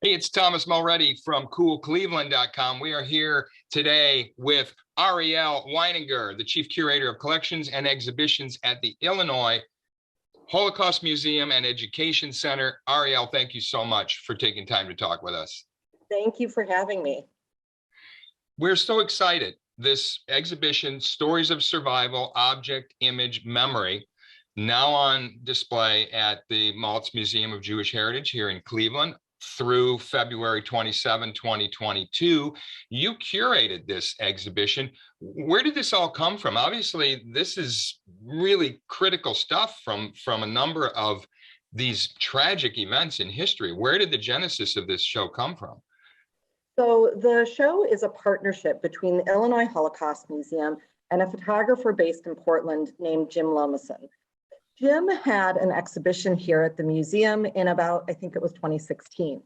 Hey, it's Thomas Mulready from CoolCleveland.com. We are here today with Arielle Weininger, the Chief Curator of Collections and Exhibitions at the Illinois Holocaust Museum and Education Center. Arielle, thank you so much for taking time to talk with us. Thank you for having me. We're so excited. This exhibition, Stories of Survival, Object, Image, Memory, now on display at the Maltz Museum of Jewish Heritage here in Cleveland through February 27, 2022. You curated this exhibition. Where did this all come from? Obviously, this is really critical stuff from a number of these tragic events in history. Where did the genesis of this show come from? So the show is a partnership between the Illinois Holocaust Museum and a photographer based in Portland named Jim Lomason. Jim had an exhibition here at the museum in about, I think it was 2016.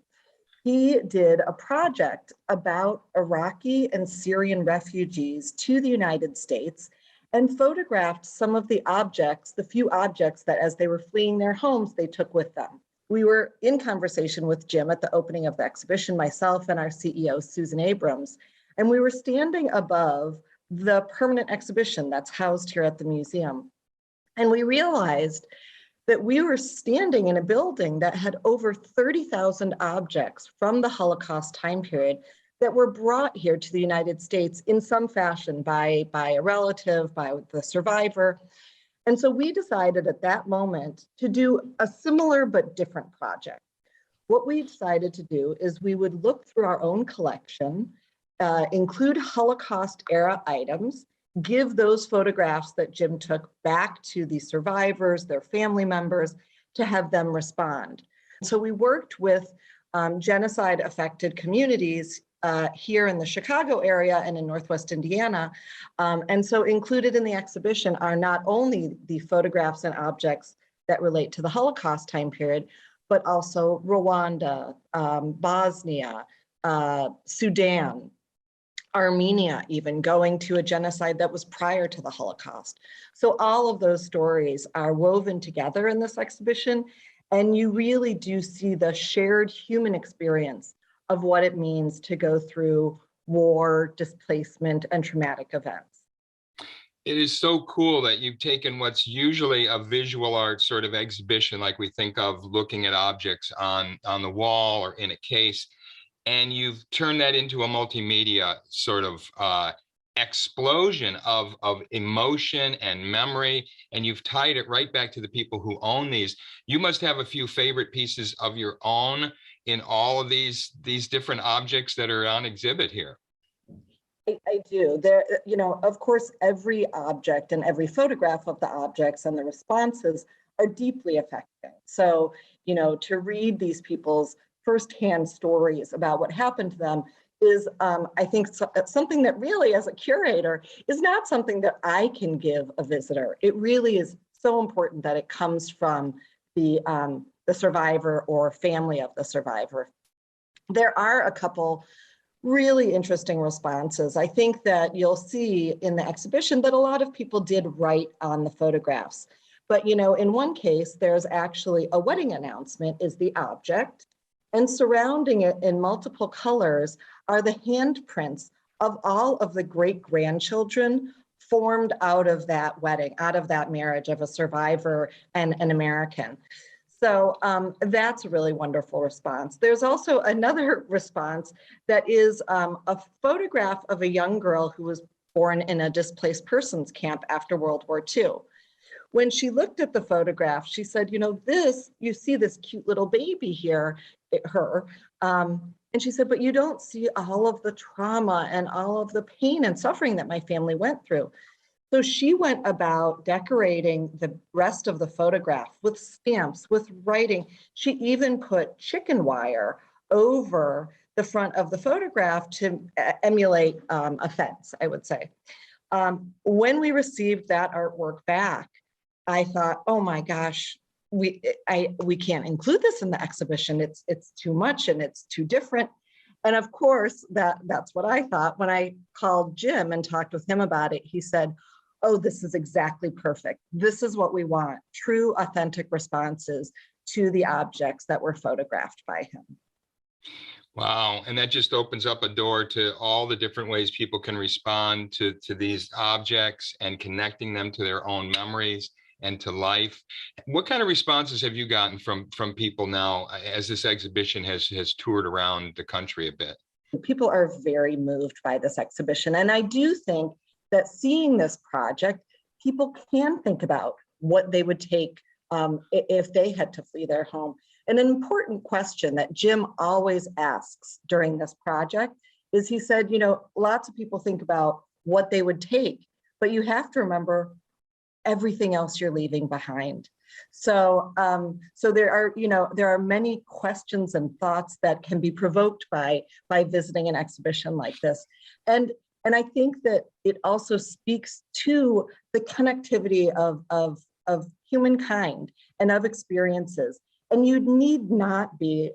He did a project about Iraqi and Syrian refugees to the United States and photographed some of the objects, the few objects that as they were fleeing their homes, they took with them. We were in conversation with Jim at the opening of the exhibition, myself and our CEO, Susan Abrams, and we were standing above the permanent exhibition that's housed here at the museum. And we realized that we were standing in a building that had over 30,000 objects from the Holocaust time period that were brought here to the United States in some fashion by a relative, by the survivor. And so we decided at that moment to do a similar but different project. What we decided to do is we would look through our own collection, include Holocaust era items, give those photographs that Jim took back to the survivors, their family members, to have them respond. So we worked with genocide affected communities here in the Chicago area and in Northwest Indiana. And so included in the exhibition are not only the photographs and objects that relate to the Holocaust time period, but also Rwanda, Bosnia, Sudan, Armenia, even going to a genocide that was prior to the Holocaust. So all of those stories are woven together in this exhibition, and you really do see the shared human experience of what it means to go through war, displacement, and traumatic events. It is so cool that you've taken what's usually a visual art sort of exhibition, like we think of looking at objects on the wall or in a case, and you've turned that into a multimedia sort of explosion of emotion and memory, and you've tied it right back to the people who own these. You must have a few favorite pieces of your own in all of these different objects that are on exhibit here. I do. There, you know, of course, every object and every photograph of the objects and the responses are deeply affecting. So, you know, to read these people's firsthand stories about what happened to them is, I think, something that really, as a curator, is not something that I can give a visitor. It really is so important that it comes from the survivor or family of the survivor. There are a couple really interesting responses. I think that you'll see in the exhibition that a lot of people did write on the photographs. But, you know, in one case, there's actually a wedding announcement is the object, and surrounding it in multiple colors are the handprints of all of the great-grandchildren formed out of that wedding, out of that marriage of a survivor and an American. So that's a really wonderful response. There's also another response that is a photograph of a young girl who was born in a displaced persons camp after World War II. When she looked at the photograph, she said, you know, you see this cute little baby here, and she said, but you don't see all of the trauma and all of the pain and suffering that my family went through. So she went about decorating the rest of the photograph with stamps, with writing. She even put chicken wire over the front of the photograph to emulate a fence, I would say. When we received that artwork back, I thought, oh my gosh, we can't include this in the exhibition. It's too much and it's too different. And of course, that's what I thought. When I called Jim and talked with him about it, he said, oh, this is exactly perfect. This is what we want, true, authentic responses to the objects that were photographed by him. Wow. And that just opens up a door to all the different ways people can respond to these objects and connecting them to their own memories and to life. What kind of responses have you gotten from people now as this exhibition has toured around the country a bit? People are very moved by this exhibition. And I do think that seeing this project, people can think about what they would take if they had to flee their home. And an important question that Jim always asks during this project is, he said, lots of people think about what they would take, but you have to remember everything else you're leaving behind. So there are many questions and thoughts that can be provoked by visiting an exhibition like this. And I think that it also speaks to the connectivity of humankind and of experiences. And you need not be,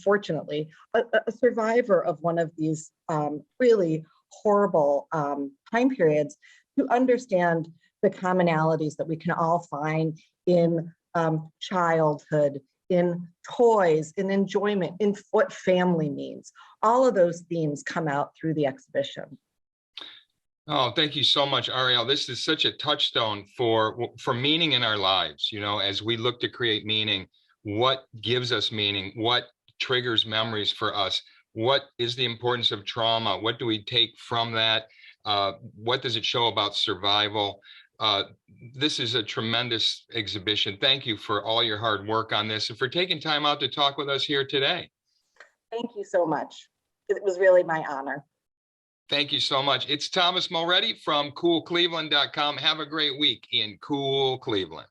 fortunately, a survivor of one of these really horrible time periods to understand the commonalities that we can all find in childhood, in toys, in enjoyment, in what family means. All of those themes come out through the exhibition. Oh, thank you so much, Arielle. This is such a touchstone for meaning in our lives. As we look to create meaning, what gives us meaning? What triggers memories for us? What is the importance of trauma? What do we take from that? What does it show about survival? This is a tremendous exhibition. Thank you for all your hard work on this and for taking time out to talk with us here today. Thank you so much. It was really my honor. Thank you so much. It's Thomas Mulready from CoolCleveland.com. Have a great week in Cool Cleveland.